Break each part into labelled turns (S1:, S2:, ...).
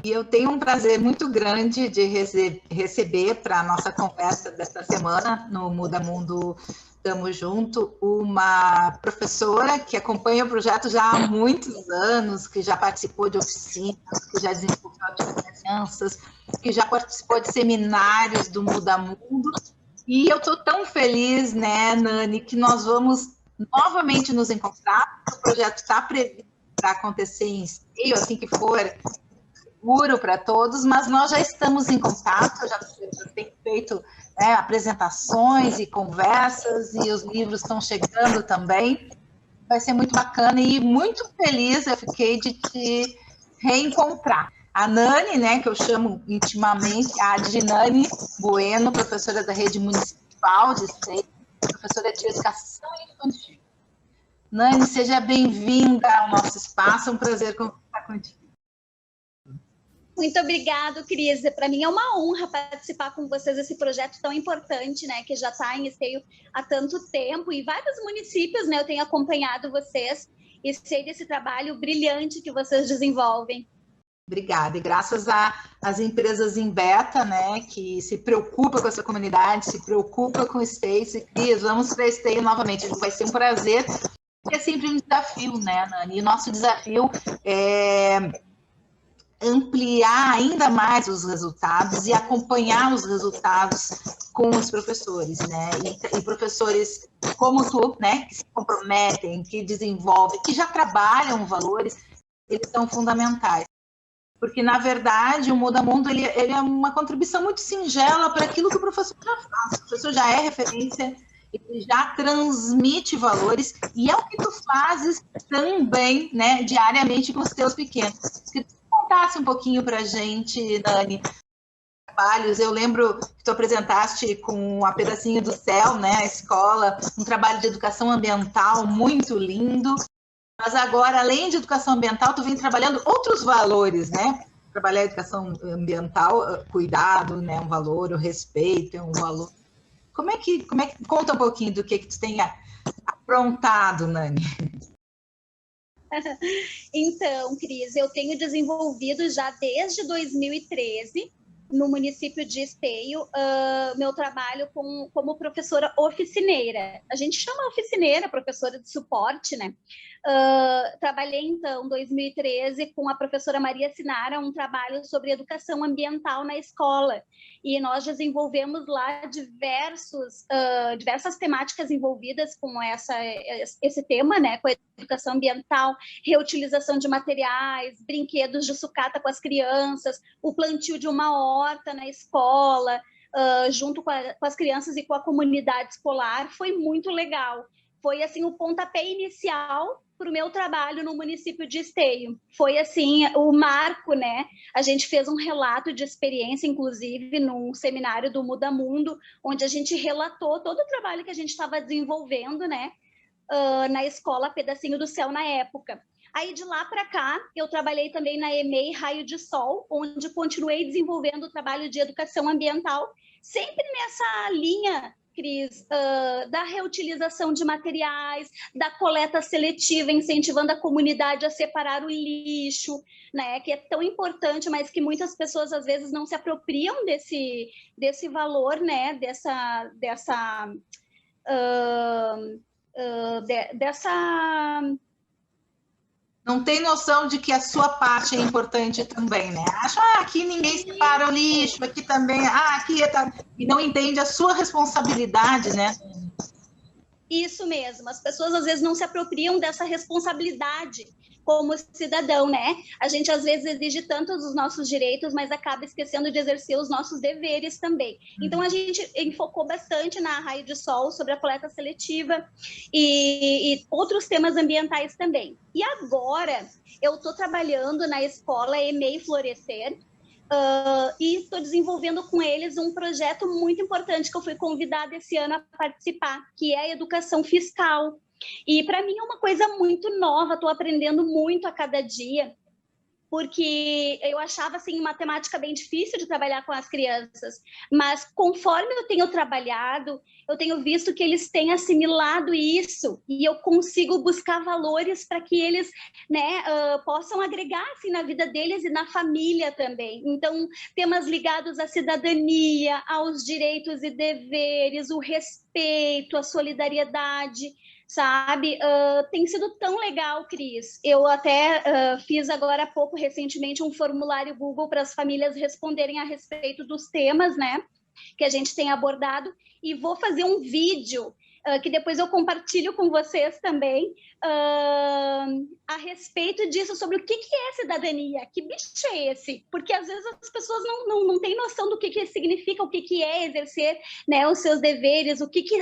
S1: E eu tenho um prazer muito grande de receber para a nossa conversa desta semana no Muda Mundo Tamo Junto, uma professora que acompanha o projeto já há muitos anos, que já participou de oficinas, que já desenvolveu crianças, que já participou de seminários do Muda Mundo. E eu estou tão feliz, né, Nani, que nós vamos novamente nos encontrar. O projeto está previsto para acontecer em Esteio, assim que for seguro para todos, mas nós já estamos em contato, eu já tenho feito apresentações e conversas, e os livros estão chegando também. Vai ser muito bacana e muito feliz eu fiquei de te reencontrar. A Nani, né, que eu chamo intimamente a Nani Bueno, professora da Rede Municipal de Esteio, professora de Educação Infantil. Nani, seja bem-vinda ao nosso espaço, é um prazer conversar contigo.
S2: Muito obrigada, Cris. Para mim é uma honra participar com vocês desse projeto tão importante, né, que já está em Esteio há tanto tempo, e vários municípios, né, eu tenho acompanhado vocês e sei desse trabalho brilhante que vocês desenvolvem.
S1: Obrigada, e graças às empresas em beta, né, que se preocupa com essa comunidade, se preocupa com o Esteio. Cris, vamos para Esteio novamente, vai ser um prazer, porque é sempre um desafio, né, Nani? E o nosso desafio é ampliar ainda mais os resultados e acompanhar os resultados com os professores, né? E professores como tu, né, que se comprometem, que desenvolvem, que já trabalham valores, eles são fundamentais. Porque, na verdade, o Muda Mundo ele é uma contribuição muito singela para aquilo que o professor já faz. O professor já é referência, ele já transmite valores, e é o que tu fazes também, né, diariamente com os teus pequenos. Contasse um pouquinho para a gente, Dani, trabalhos. Eu lembro que tu apresentaste com a Pedacinho do Céu, né, a escola, um trabalho de educação ambiental muito lindo, mas agora, além de educação ambiental, tu vem trabalhando outros valores, né? Trabalhar a educação ambiental, cuidado, né, um valor, o respeito é um valor. Como é que conta um pouquinho do que tu tem aprontado, Nani?
S2: Então, Cris, eu tenho desenvolvido já desde 2013, no município de Esteio, meu trabalho como professora oficineira. A gente chama oficineira, professora de suporte, né? Trabalhei, então, em 2013, com a professora Maria Sinara, um trabalho sobre educação ambiental na escola. E nós desenvolvemos lá diversas temáticas envolvidas com esse tema, né? Com a educação ambiental, reutilização de materiais, brinquedos de sucata com as crianças, o plantio de uma horta na escola, junto com as crianças e com a comunidade escolar. Foi muito legal. Foi, assim, o pontapé inicial para o meu trabalho no município de Esteio. Foi, assim, o marco, né? A gente fez um relato de experiência, inclusive, num seminário do Muda Mundo, onde a gente relatou todo o trabalho que a gente estava desenvolvendo, né? Na escola Pedacinho do Céu na época. Aí, de lá para cá, eu trabalhei também na EMEI Raio de Sol, onde continuei desenvolvendo o trabalho de educação ambiental, sempre nessa linha, Cris, da reutilização de materiais, da coleta seletiva, incentivando a comunidade a separar o lixo, né, que é tão importante, mas que muitas pessoas, às vezes, não se apropriam desse valor, né, dessa
S1: Não tem noção de que a sua parte é importante também, né? Acha, aqui ninguém separa o lixo, aqui também, aqui tá... E não entende a sua responsabilidade, né?
S2: Isso mesmo, as pessoas às vezes não se apropriam dessa responsabilidade como cidadão, né? A gente às vezes exige tanto os nossos direitos, mas acaba esquecendo de exercer os nossos deveres também. Então a gente enfocou bastante na Raio de Sol sobre a coleta seletiva e outros temas ambientais também. E agora eu estou trabalhando na escola EMEI Florescer, e estou desenvolvendo com eles um projeto muito importante que eu fui convidada esse ano a participar, que é a educação fiscal. E para mim é uma coisa muito nova, estou aprendendo muito a cada dia. porque eu achava assim matemática bem difícil de trabalhar com as crianças, mas conforme eu tenho trabalhado, eu tenho visto que eles têm assimilado isso e eu consigo buscar valores para que eles, né, possam agregar assim na vida deles e na família também. Então, temas ligados à cidadania, aos direitos e deveres, o respeito, a solidariedade, sabe? Tem sido tão legal, Cris. Eu até fiz agora há pouco, recentemente, um formulário Google para as famílias responderem a respeito dos temas, né, que a gente tem abordado, e vou fazer um vídeo que depois eu compartilho com vocês também, a respeito disso, sobre o que é cidadania, que bicho é esse? Porque às vezes as pessoas não têm noção do que significa, o que é exercer, né, os seus deveres,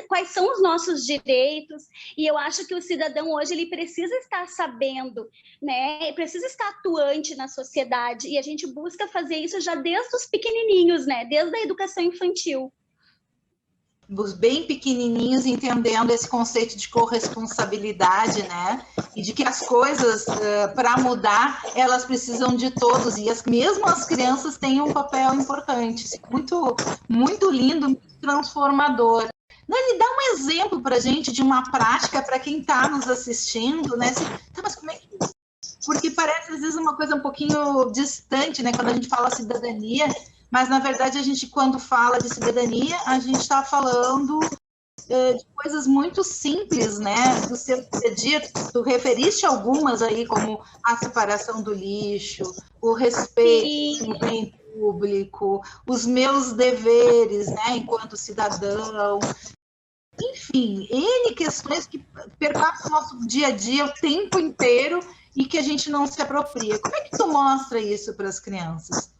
S2: quais são os nossos direitos, e eu acho que o cidadão hoje ele precisa estar sabendo, né, precisa estar atuante na sociedade, e a gente busca fazer isso já desde os pequenininhos, né, desde a educação infantil.
S1: Os bem pequenininhos entendendo esse conceito de corresponsabilidade, né? E de que as coisas, para mudar, elas precisam de todos. E mesmo as crianças têm um papel importante. Muito, muito lindo, muito transformador. Nani, dá um exemplo para a gente de uma prática para quem está nos assistindo, né? Tá, mas como é que... Porque parece, às vezes, uma coisa um pouquinho distante, né? Quando a gente fala cidadania... Mas, na verdade, a gente, quando fala de cidadania, a gente está falando de coisas muito simples, né? Do seu dia a dia. Tu referiste algumas aí, como a separação do lixo, o respeito ao bem público, os meus deveres, né, enquanto cidadão. Enfim, N questões que perpassam o nosso dia a dia o tempo inteiro e que a gente não se apropria. Como é que tu mostra isso para as crianças?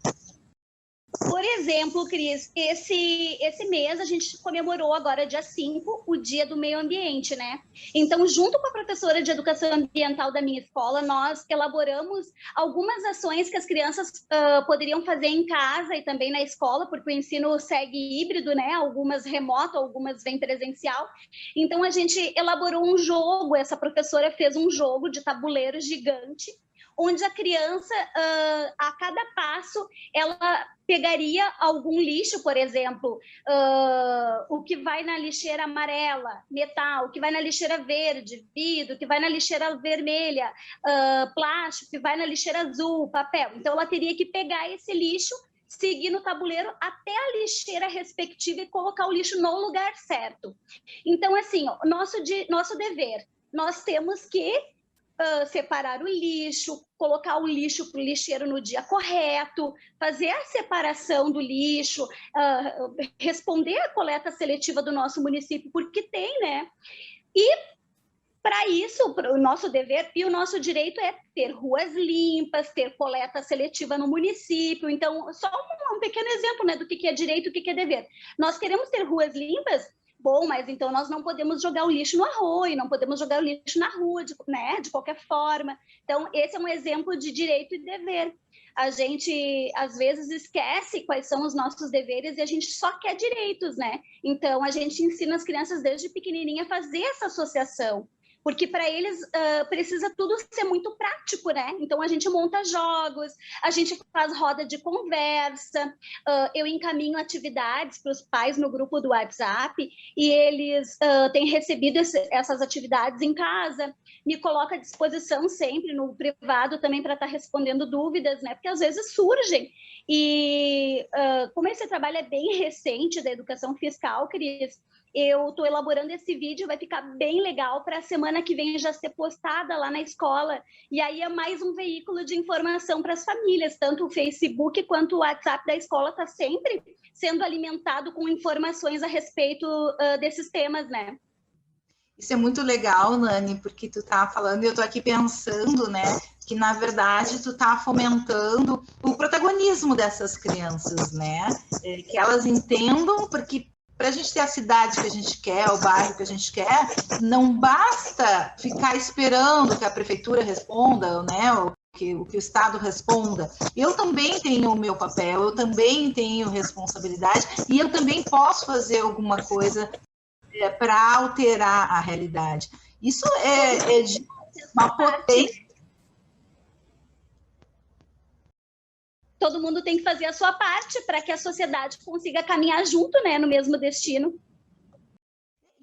S2: Por exemplo, Cris, esse mês a gente comemorou agora, dia 5, o Dia do Meio Ambiente, né? Então, junto com a professora de Educação Ambiental da minha escola, nós elaboramos algumas ações que as crianças poderiam fazer em casa e também na escola, porque o ensino segue híbrido, né? Algumas remoto, algumas vêm presencial. Então, a gente elaborou um jogo, essa professora fez um jogo de tabuleiro gigante, onde a criança, a cada passo, ela pegaria algum lixo, por exemplo, o que vai na lixeira amarela, metal, o que vai na lixeira verde, vidro, o que vai na lixeira vermelha, plástico, o que vai na lixeira azul, papel. Então, ela teria que pegar esse lixo, seguir no tabuleiro até a lixeira respectiva e colocar o lixo no lugar certo. Então, assim, nosso dever, nós temos que separar o lixo, colocar o lixo para o lixeiro no dia correto, fazer a separação do lixo, responder à coleta seletiva do nosso município, porque tem, né? E para isso, o nosso dever e o nosso direito é ter ruas limpas, ter coleta seletiva no município. Então, só um pequeno exemplo, né, do que é direito e o que é dever. Nós queremos ter ruas limpas. Bom, mas então nós não podemos jogar o lixo no arroio, não podemos jogar o lixo na rua, de qualquer forma. Então, esse é um exemplo de direito e dever. A gente, às vezes, esquece quais são os nossos deveres e a gente só quer direitos, né? Então, a gente ensina as crianças desde pequenininha a fazer essa associação. Porque para eles precisa tudo ser muito prático, né? Então, a gente monta jogos, a gente faz roda de conversa, eu encaminho atividades para os pais no grupo do WhatsApp e eles têm recebido essas atividades em casa, me coloca à disposição sempre no privado também para estar respondendo dúvidas, né? Porque às vezes surgem. E como esse trabalho é bem recente da educação fiscal, Cris, eu estou elaborando esse vídeo, vai ficar bem legal para a semana que vem já ser postada lá na escola. E aí é mais um veículo de informação para as famílias, tanto o Facebook quanto o WhatsApp da escola está sempre sendo alimentado com informações a respeito desses temas, né?
S1: Isso é muito legal, Nani, porque tu tá falando e eu tô aqui pensando, né, que na verdade tu tá fomentando o protagonismo dessas crianças, né, que elas entendam, porque para a gente ter a cidade que a gente quer, o bairro que a gente quer, não basta ficar esperando que a prefeitura responda, né, o que o Estado responda. Eu também tenho o meu papel, eu também tenho responsabilidade e eu também posso fazer alguma coisa para alterar a realidade. Isso é de uma potência.
S2: todo mundo tem que fazer a sua parte para que a sociedade consiga caminhar junto, né, no mesmo destino.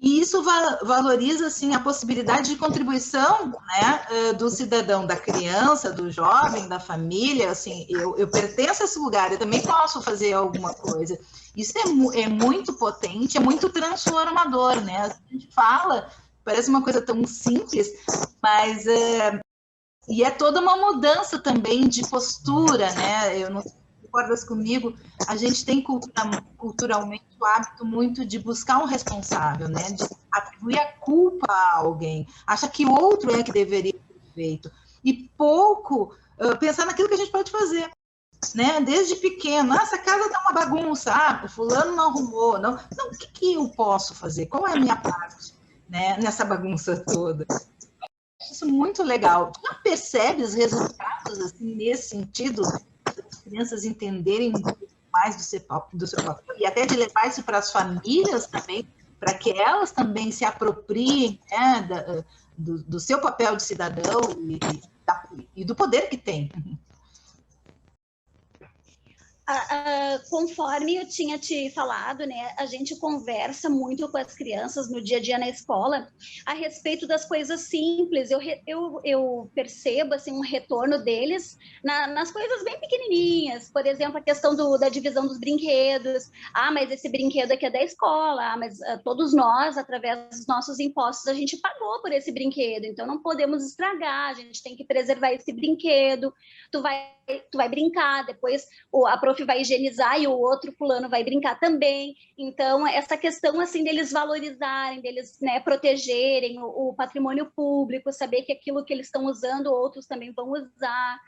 S1: E isso valoriza, assim, a possibilidade de contribuição, né, do cidadão, da criança, do jovem, da família. Assim, eu pertenço a esse lugar, eu também posso fazer alguma coisa. Isso é muito potente, é muito transformador, né? A gente fala, parece uma coisa tão simples, mas e é toda uma mudança também de postura, né? Eu não sei se concordas comigo, a gente tem culturalmente o hábito muito de buscar um responsável, né? De atribuir a culpa a alguém, acha que o outro é que deveria ter feito, e pouco pensar naquilo que a gente pode fazer, né? Desde pequeno, essa casa tá uma bagunça, o fulano não arrumou, não, o que eu posso fazer? Qual é a minha parte, né? Nessa bagunça toda? Isso é muito legal. Tu já percebe os resultados assim, nesse sentido, das crianças entenderem mais do seu papel e até de levar isso para as famílias também, para que elas também se apropriem, né, do seu papel de cidadão e do poder que tem.
S2: Conforme eu tinha te falado, né, a gente conversa muito com as crianças no dia a dia na escola a respeito das coisas simples. Eu percebo assim, um retorno deles nas coisas bem pequenininhas. Por exemplo, a questão da divisão dos brinquedos. Mas esse brinquedo aqui é da escola. Mas todos nós, através dos nossos impostos, a gente pagou por esse brinquedo. Então, não podemos estragar. A gente tem que preservar esse brinquedo. Tu vai brincar, depois a prof vai higienizar e o outro fulano vai brincar também. Então, essa questão assim deles valorizarem, deles, né, protegerem o patrimônio público, saber que aquilo que eles estão usando, outros também vão usar.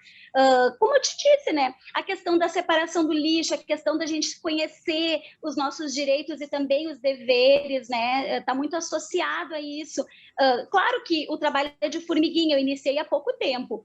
S2: Como eu te disse, né, a questão da separação do lixo, a questão da gente conhecer os nossos direitos e também os deveres, né, está muito associado a isso. Claro que o trabalho é de formiguinha, eu iniciei há pouco tempo.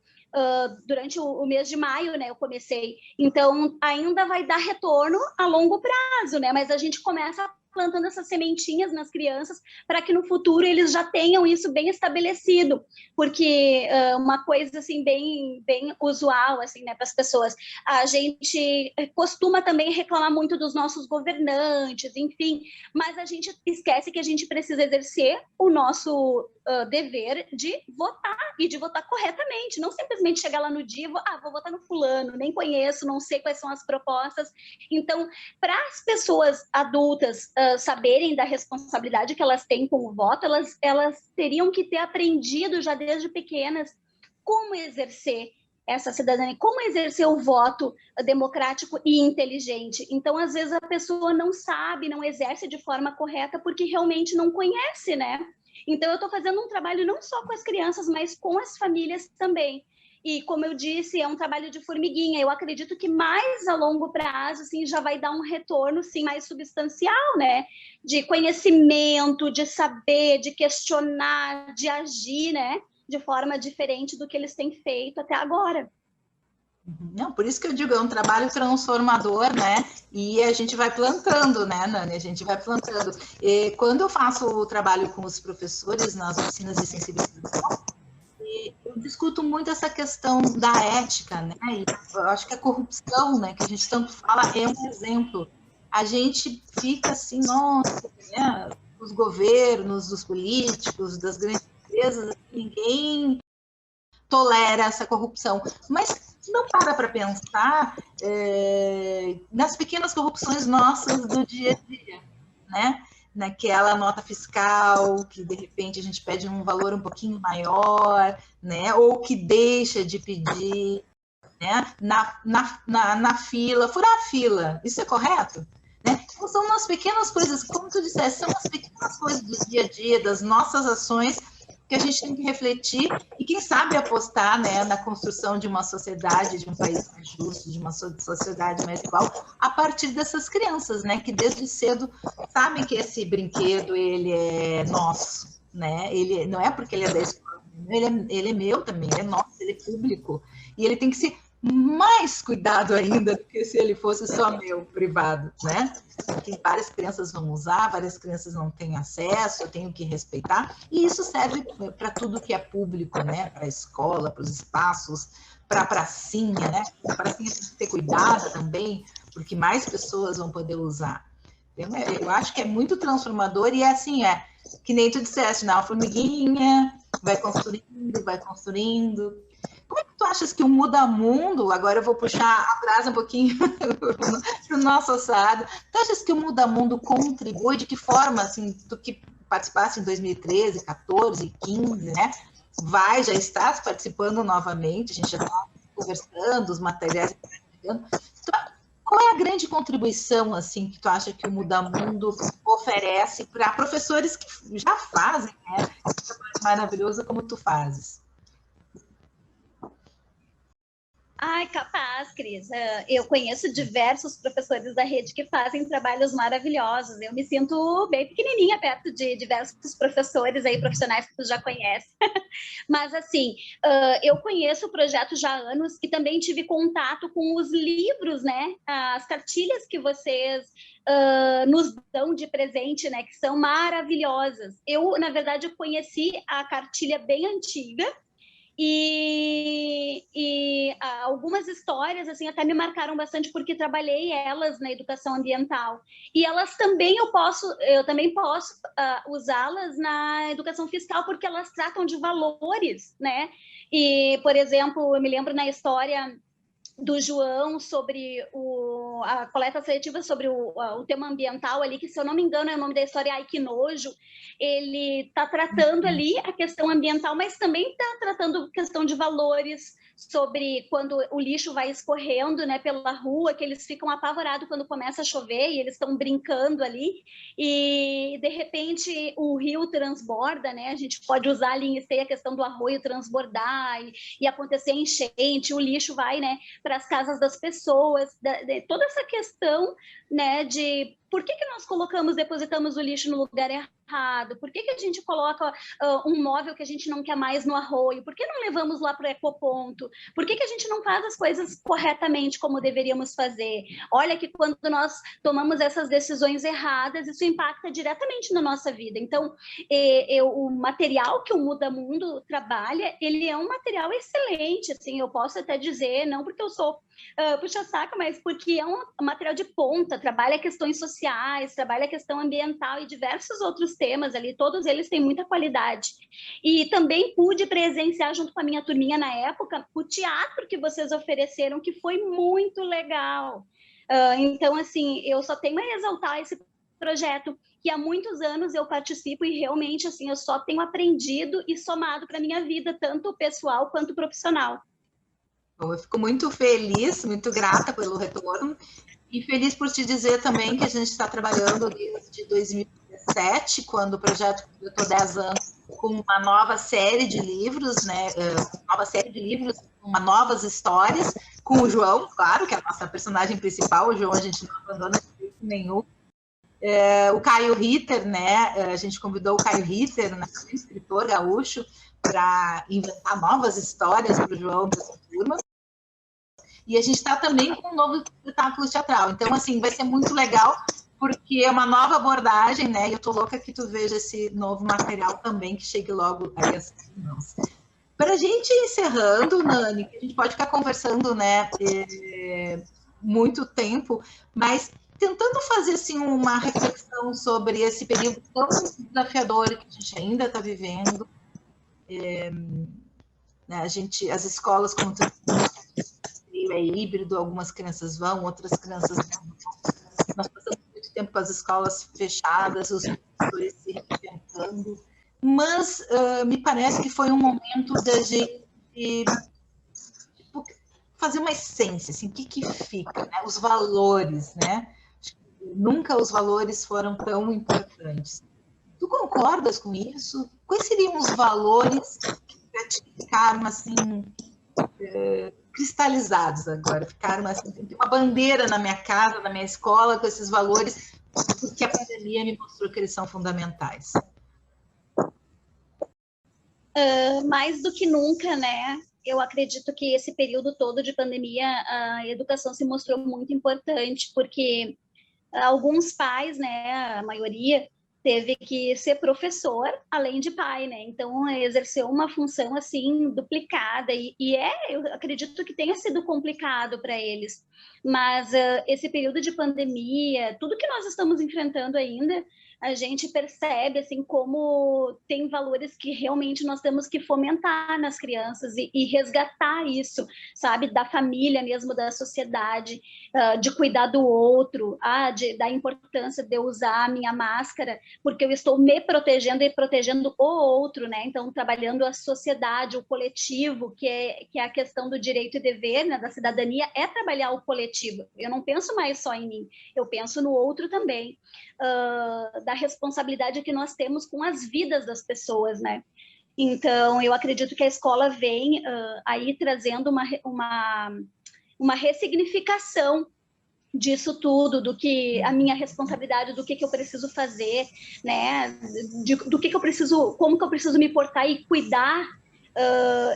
S2: Durante o mês de maio, né, eu comecei. Então, ainda vai dar retorno a longo prazo, né? Mas a gente começa plantando essas sementinhas nas crianças para que no futuro eles já tenham isso bem estabelecido, porque uma coisa assim bem usual assim, né, para as pessoas, a gente costuma também reclamar muito dos nossos governantes, enfim, mas a gente esquece que a gente precisa exercer o nosso dever de votar e de votar corretamente, não simplesmente chegar lá no dia e vou votar no fulano, nem conheço, não sei quais são as propostas. Então, para as pessoas adultas saberem da responsabilidade que elas têm com o voto, elas teriam que ter aprendido já desde pequenas como exercer essa cidadania, como exercer o voto democrático e inteligente. Então, às vezes, a pessoa não sabe, não exerce de forma correta porque realmente não conhece, né? Então, eu estou fazendo um trabalho não só com as crianças, mas com as famílias também. E, como eu disse, é um trabalho de formiguinha. Eu acredito que mais a longo prazo, assim, já vai dar um retorno, sim, mais substancial, né? De conhecimento, de saber, de questionar, de agir, né? De forma diferente do que eles têm feito até agora.
S1: Não, por isso que eu digo, é um trabalho transformador, né? E a gente vai plantando, né, Nani? A gente vai plantando. E quando eu faço o trabalho com os professores nas oficinas de sensibilização, eu discuto muito essa questão da ética, né? E eu acho que a corrupção, né, que a gente tanto fala, é um exemplo. A gente fica assim, nossa, né? Os governos, os políticos, das grandes empresas, ninguém tolera essa corrupção. Mas não para pensar nas pequenas corrupções nossas do dia a dia, né? Naquela nota fiscal, que de repente a gente pede um valor um pouquinho maior, né? Ou que deixa de pedir, né? Na fila, furar a fila, isso é correto? Né? Então, são as pequenas coisas, como tu disseste, são as pequenas coisas do dia a dia, das nossas ações, que a gente tem que refletir e, quem sabe, apostar, né, na construção de uma sociedade, de um país mais justo, de uma sociedade mais igual, a partir dessas crianças, né, que desde cedo sabem que esse brinquedo ele é nosso, né? Ele não é porque ele é da escola, ele é meu também, ele é nosso, ele é público e ele tem que ser mais cuidado ainda do que se ele fosse só meu, privado, né? Porque várias crianças vão usar, várias crianças não têm acesso, eu tenho que respeitar, e isso serve para tudo que é público, né? Para a escola, para os espaços, para a pracinha, né? A pracinha tem que ter cuidado também, porque mais pessoas vão poder usar. Eu acho que é muito transformador e é assim, que nem tu disseste, na formiguinha, vai construindo. Como é que tu achas que o Muda Mundo, agora eu vou puxar atrás um pouquinho para o nosso assado, tu achas que o Muda Mundo contribui, de que forma, assim, tu que participasse em 2013, 14, 15, né? Já estás participando novamente, a gente já está conversando, os materiais estão chegando. Qual é a grande contribuição, assim, que tu acha que o Muda Mundo oferece para professores que já fazem, né, esse trabalho maravilhoso como tu fazes?
S2: Ai, capaz, Cris. Eu conheço diversos professores da rede que fazem trabalhos maravilhosos. Eu me sinto bem pequenininha perto de diversos professores aí, profissionais que tu já conhece. Mas, assim, eu conheço o projeto já há anos e também tive contato com os livros, né? As cartilhas que vocês nos dão de presente, né? Que são maravilhosas. Eu, na verdade, conheci a cartilha bem antiga, e algumas histórias assim até me marcaram bastante porque trabalhei elas na educação ambiental e elas também eu também posso usá-las na educação fiscal porque elas tratam de valores, né? E, por exemplo, eu me lembro na história do João sobre a coleta seletiva sobre o tema ambiental ali, que se eu não me engano é o nome da história, Ai Que Nojo, ele está tratando ali a questão ambiental, mas também está tratando questão de valores, sobre quando o lixo vai escorrendo, né, pela rua, que eles ficam apavorados quando começa a chover e eles estão brincando ali e de repente o rio transborda, né, a gente pode usar ali em Esteio a questão do arroio transbordar e acontecer enchente, o lixo vai, né, para as casas das pessoas, toda essa questão, né, de por que nós depositamos o lixo no lugar errado, por que a gente coloca um móvel que a gente não quer mais no arroio, por que não levamos lá para o ecoponto, por que a gente não faz as coisas corretamente como deveríamos fazer? Olha que quando nós tomamos essas decisões erradas, isso impacta diretamente na nossa vida. Então, o material que o Muda Mundo trabalha, ele é um material excelente, assim, eu posso até dizer, não porque eu sou puxa-saco, mas porque é um material de ponta, trabalha questões sociais, trabalha questão ambiental e diversos outros temas ali, todos eles têm muita qualidade. E também pude presenciar, junto com a minha turminha na época, o teatro que vocês ofereceram, que foi muito legal. Então, assim, eu só tenho a exaltar esse projeto, que há muitos anos eu participo e realmente, assim, eu só tenho aprendido e somado para a minha vida, tanto pessoal quanto profissional.
S1: Bom, eu fico muito feliz, muito grata pelo retorno e feliz por te dizer também que a gente está trabalhando desde 2017, quando o projeto completou 10 anos, com uma nova série de livros, né? Uma novas histórias, com o João, claro, que é a nossa personagem principal. O João a gente não abandona de jeito nenhum. O Caio Ritter, né? A gente convidou o Caio Ritter, né, escritor gaúcho, para inventar novas histórias para o João e para essa turma. E a gente está também com um novo espetáculo teatral. Então, assim, vai ser muito legal, porque é uma nova abordagem, né? E eu tô louca que tu veja esse novo material também, que chegue logo aí às mãos. Para a gente ir encerrando, Nani, que a gente pode ficar conversando, né, muito tempo, mas tentando fazer, assim, uma reflexão sobre esse período tão desafiador que a gente ainda está vivendo. Né, as escolas, como tu é híbrido, algumas crianças vão, outras crianças não. Nós passamos muito tempo com as escolas fechadas, os professores se reinventando, mas me parece que foi um momento da gente fazer uma essência, assim, o que fica, né? Os valores, né? Nunca os valores foram tão importantes. Tu concordas com isso? Quais seriam os valores que ficaram assim cristalizados agora, ficaram assim, tem uma bandeira na minha casa, na minha escola, com esses valores, porque a pandemia me mostrou que eles são fundamentais.
S2: Mais do que nunca, né? Eu acredito que esse período todo de pandemia, a educação se mostrou muito importante, porque alguns pais, né, a maioria, teve que ser professor, além de pai, né? Então, exerceu uma função, assim, duplicada. Eu acredito que tenha sido complicado para eles. Mas esse período de pandemia, tudo que nós estamos enfrentando ainda, a gente percebe, assim, como tem valores que realmente nós temos que fomentar nas crianças e resgatar isso, sabe? Da família mesmo, da sociedade, de cuidar do outro, da importância de eu usar a minha máscara, porque eu estou me protegendo e protegendo o outro, né? Então, trabalhando a sociedade, o coletivo, que é a questão do direito e dever, né, da cidadania, é trabalhar o coletivo. Eu não penso mais só em mim, eu penso no outro também. Da responsabilidade que nós temos com as vidas das pessoas, né? Então, eu acredito que a escola vem aí trazendo uma ressignificação disso tudo, do que a minha responsabilidade, do que eu preciso fazer, né? Do que eu preciso, como que eu preciso me portar e cuidar.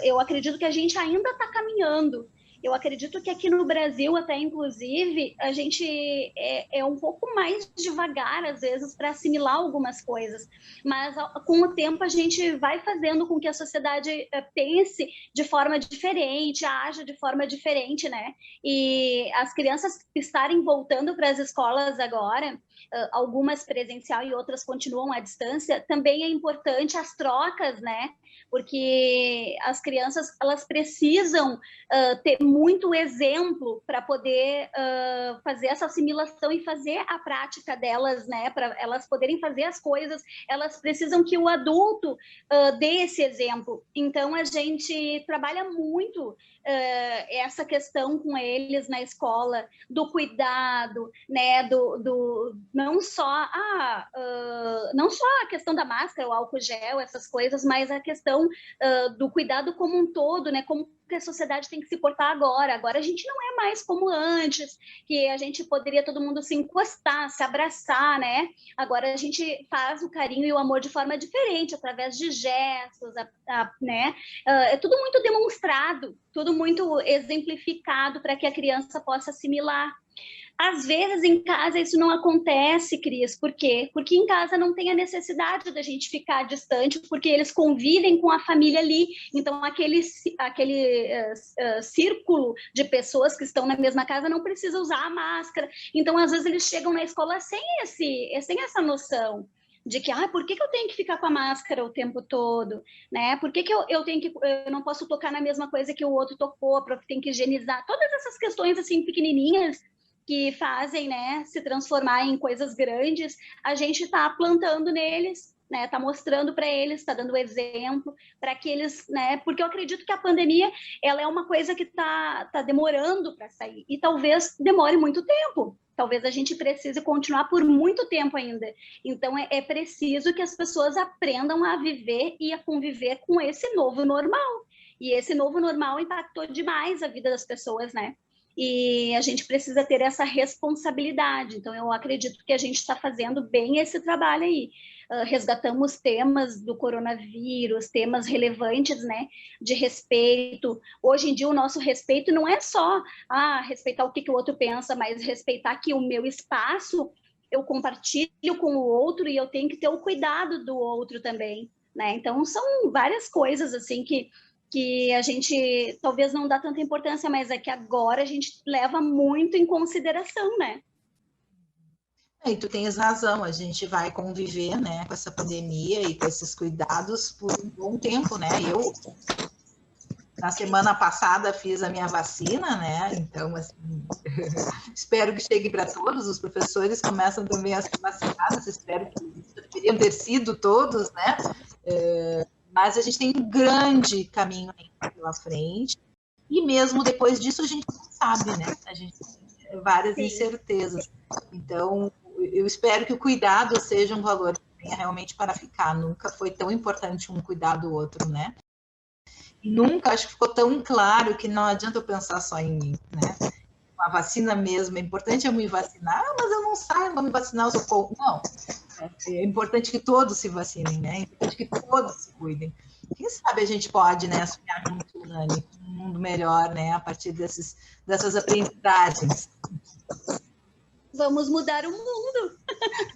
S2: Eu acredito que a gente ainda está caminhando. Eu acredito que aqui no Brasil, até inclusive, a gente é um pouco mais devagar, às vezes, para assimilar algumas coisas. Mas, com o tempo, a gente vai fazendo com que a sociedade pense de forma diferente, haja de forma diferente, né? E as crianças estarem voltando para as escolas agora, algumas presencial e outras continuam à distância, também é importante as trocas, né? Porque as crianças, elas precisam ter muito exemplo para poder fazer essa assimilação e fazer a prática delas, né? Para elas poderem fazer as coisas, elas precisam que o adulto dê esse exemplo. Então, a gente trabalha muito essa questão com eles na escola, do cuidado, né? Não só não só a questão da máscara, o álcool gel, essas coisas, mas a questão do cuidado como um todo, né? Como que a sociedade tem que se portar agora. Agora a gente não é mais como antes, que a gente poderia todo mundo se encostar, se abraçar, né? Agora a gente faz o carinho e o amor de forma diferente, através de gestos, né? É tudo muito demonstrado, tudo muito exemplificado para que a criança possa assimilar. Às vezes, em casa, isso não acontece, Cris. Por quê? Porque em casa não tem a necessidade da gente ficar distante, porque eles convivem com a família ali. Então, aquele círculo de pessoas que estão na mesma casa não precisa usar a máscara. Então, às vezes, eles chegam na escola sem essa noção de que, por que eu tenho que ficar com a máscara o tempo todo, né? Por que eu não posso tocar na mesma coisa que o outro tocou, porque tem que higienizar? Todas essas questões, assim, pequenininhas, que fazem, né, se transformar em coisas grandes, a gente está plantando neles, né, está mostrando para eles, está dando exemplo para que eles, né, porque eu acredito que a pandemia, ela é uma coisa que está demorando para sair, e talvez demore muito tempo, talvez a gente precise continuar por muito tempo ainda. Então, é preciso que as pessoas aprendam a viver e a conviver com esse novo normal, e esse novo normal impactou demais a vida das pessoas, né? E a gente precisa ter essa responsabilidade. Então, eu acredito que a gente está fazendo bem esse trabalho aí. Resgatamos temas do coronavírus, temas relevantes, né, de respeito. Hoje em dia, o nosso respeito não é só respeitar o que o outro pensa, mas respeitar que o meu espaço eu compartilho com o outro e eu tenho que ter o cuidado do outro também, né? Então, são várias coisas, assim, que a gente talvez não dá tanta importância, mas é que agora a gente leva muito em consideração, né?
S1: E tu tens razão, a gente vai conviver, né, com essa pandemia e com esses cuidados por um bom tempo, né? Eu, na semana passada, fiz a minha vacina, né? Então, assim, espero que chegue para todos. Os professores começam também a ser vacinados, espero que deveriam ter sido todos, né? Mas a gente tem um grande caminho pela frente, e mesmo depois disso a gente não sabe, né? A gente tem várias incertezas. Então, eu espero que o cuidado seja um valor que venha realmente para ficar. Nunca foi tão importante um cuidar do outro, né? E nunca, acho que ficou tão claro que não adianta eu pensar só em mim, né? A vacina mesmo, é importante eu me vacinar, mas eu não saio, vou me vacinar, eu sou... Não, é importante que todos se vacinem, né? É importante que todos se cuidem. Quem sabe a gente pode, né, sonhar junto, Nani, um mundo melhor, né, a partir dessas aprendizagens.
S2: Vamos mudar o mundo.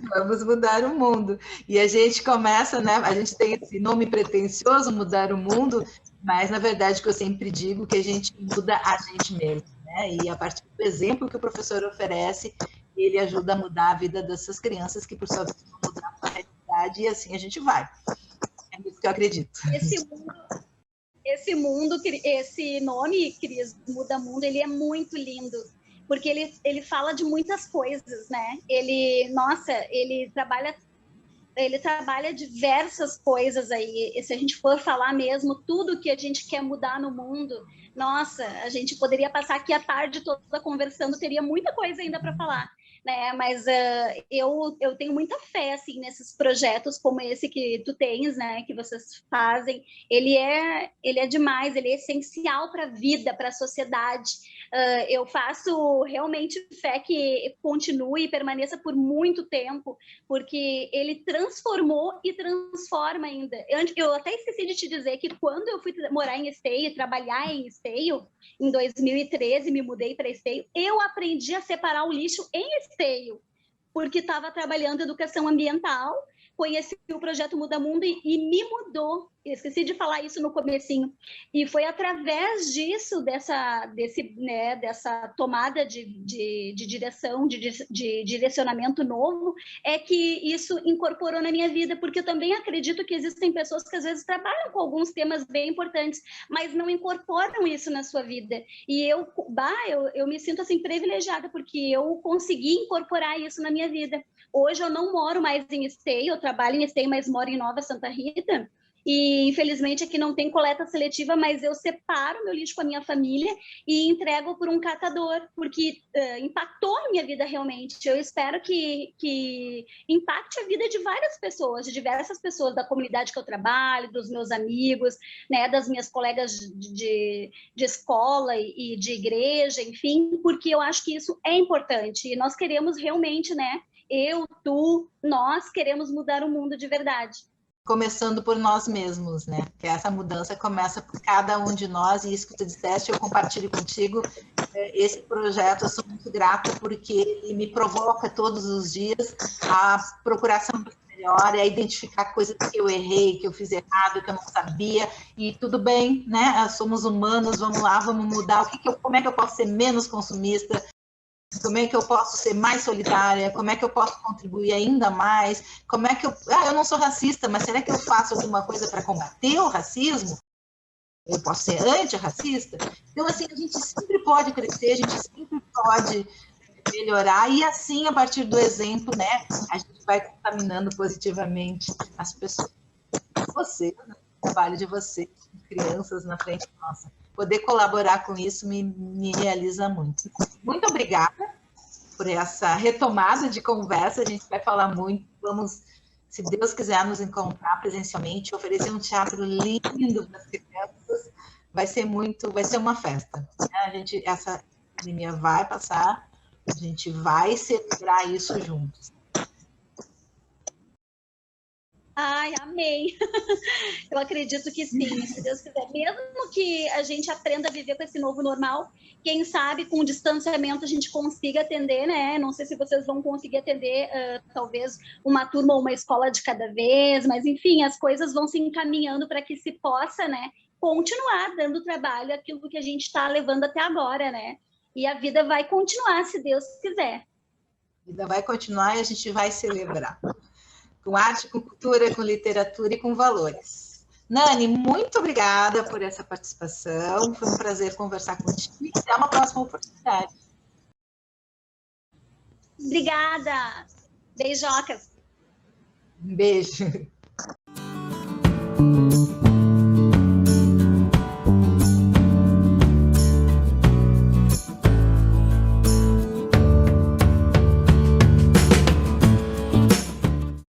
S1: Vamos mudar o mundo. E a gente começa, né? A gente tem esse nome pretensioso, mudar o mundo, mas na verdade que eu sempre digo que a gente muda a gente mesmo, né? E a partir do exemplo que o professor oferece, ele ajuda a mudar a vida dessas crianças que, por sua vez, vão mudar a realidade, e assim a gente vai. É isso que eu acredito.
S2: Esse nome, Cris, Muda Mundo, ele é muito lindo, porque ele fala de muitas coisas, né? Ele trabalha diversas coisas aí. E se a gente for falar mesmo tudo que a gente quer mudar no mundo, nossa, a gente poderia passar aqui a tarde toda conversando, teria muita coisa ainda para falar, né? Mas eu tenho muita fé assim nesses projetos como esse que tu tens, né? Que vocês fazem. Ele é demais, ele é essencial para a vida, para a sociedade. Eu faço realmente fé que continue e permaneça por muito tempo, porque ele transformou e transforma ainda. Eu até esqueci de te dizer que quando eu fui morar em Esteio, trabalhar em Esteio, em 2013, me mudei para Esteio, eu aprendi a separar o lixo em Esteio, porque estava trabalhando educação ambiental, conheci o projeto Muda Mundo e me mudou. Eu esqueci de falar isso no comecinho. E foi através disso, dessa tomada de direção, de direcionamento novo, é que isso incorporou na minha vida, porque eu também acredito que existem pessoas que às vezes trabalham com alguns temas bem importantes, mas não incorporam isso na sua vida. E eu me sinto assim privilegiada, porque eu consegui incorporar isso na minha vida. Hoje eu não moro mais em Esteio, eu trabalho em Esteio, mas moro em Nova Santa Rita. E infelizmente aqui não tem coleta seletiva, mas eu separo meu lixo com a minha família e entrego por um catador, porque impactou a minha vida realmente. Eu espero que impacte a vida de várias pessoas, de diversas pessoas da comunidade que eu trabalho, dos meus amigos, né, das minhas colegas de escola e de igreja, enfim, porque eu acho que isso é importante. E nós queremos realmente, né, nós queremos mudar o mundo de verdade.
S1: Começando por nós mesmos, né? Que essa mudança começa por cada um de nós, e isso que tu disseste, eu compartilho contigo. Esse projeto, eu sou muito grata, porque ele me provoca todos os dias a procurar sempre melhor, a identificar coisas que eu errei, que eu fiz errado, que eu não sabia, e tudo bem, né? Somos humanos, vamos lá, vamos mudar. Como é que eu posso ser menos consumista? Como é que eu posso ser mais solidária? Como é que eu posso contribuir ainda mais? Como é que eu não sou racista, mas será que eu faço alguma coisa para combater o racismo? Eu posso ser antirracista? Então, assim, a gente sempre pode crescer, a gente sempre pode melhorar, e assim, a partir do exemplo, né, a gente vai contaminando positivamente as pessoas. Você, o trabalho de você, crianças na frente nossa. Poder colaborar com isso me realiza muito. Muito obrigada por essa retomada de conversa. A gente vai falar muito. Vamos, se Deus quiser, nos encontrar presencialmente, oferecer um teatro lindo para as crianças. Vai ser uma festa. Essa pandemia vai passar, a gente vai celebrar isso juntos.
S2: Ai, amei. Eu acredito que sim, se Deus quiser. Mesmo que a gente aprenda a viver com esse novo normal, quem sabe com o distanciamento a gente consiga atender, né? Não sei se vocês vão conseguir atender, talvez, uma turma ou uma escola de cada vez, mas enfim, as coisas vão se encaminhando para que se possa, né, continuar dando trabalho aquilo que a gente está levando até agora, né? E a vida vai continuar, se Deus quiser.
S1: A vida vai continuar e a gente vai celebrar. Com arte, com cultura, com literatura e com valores. Nani, muito obrigada por essa participação. Foi um prazer conversar contigo e até uma próxima oportunidade.
S2: Obrigada. Beijocas.
S1: Um beijo.